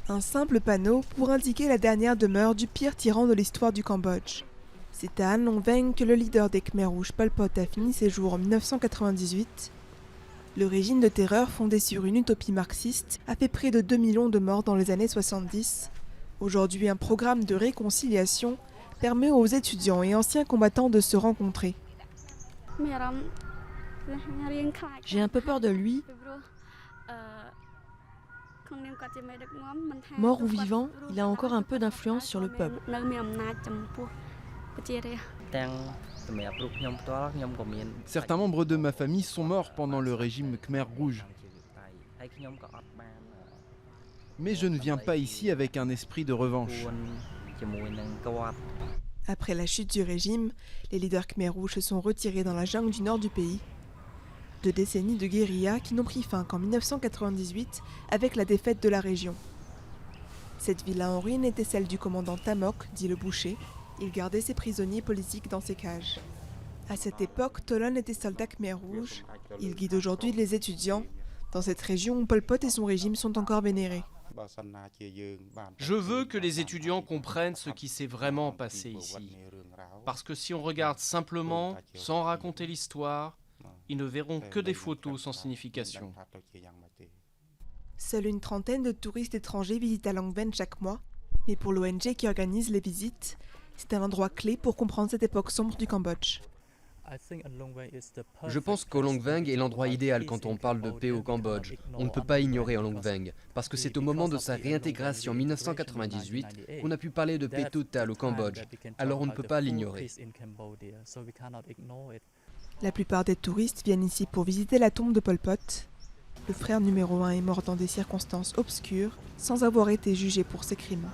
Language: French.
Un simple panneau pour indiquer la dernière demeure du pire tyran de l'histoire du Cambodge. C'est à An Long Veng que le leader des Khmers rouges Pol Pot a fini ses jours en 1998. Le régime de terreur fondé sur une utopie marxiste a fait près de 2 millions de morts dans les années 70. Aujourd'hui, un programme de réconciliation permet aux étudiants et anciens combattants de se rencontrer. J'ai un peu peur de lui. Mort ou vivant, il a encore un peu d'influence sur le peuple. Certains membres de ma famille sont morts pendant le régime Khmer rouge. Mais je ne viens pas ici avec un esprit de revanche. Après la chute du régime, les leaders Khmer rouges se sont retirés dans la jungle du nord du pays. 2 décennies de guérilla qui n'ont pris fin qu'en 1998 avec la défaite de la région. Cette villa en ruine était celle du commandant Tamok, dit le boucher. Il gardait ses prisonniers politiques dans ses cages. À cette époque, Tolon était soldat Khmer rouge. Il guide aujourd'hui les étudiants dans cette région où Pol Pot et son régime sont encore vénérés. Je veux que les étudiants comprennent ce qui s'est vraiment passé ici. Parce que si on regarde simplement, sans raconter l'histoire, ils ne verront que des photos sans signification. Seule une trentaine de touristes étrangers visitent An Long Veng chaque mois. Mais pour l'ONG qui organise les visites, c'est un endroit clé pour comprendre cette époque sombre du Cambodge. Je pense qu'An Long Veng est l'endroit idéal quand on parle de paix au Cambodge. On ne peut pas ignorer An Long Veng, parce que c'est au moment de sa réintégration en 1998 qu'on a pu parler de paix totale au Cambodge. Alors on ne peut pas l'ignorer. La plupart des touristes viennent ici pour visiter la tombe de Pol Pot. Le frère numéro 1 est mort dans des circonstances obscures, sans avoir été jugé pour ses crimes.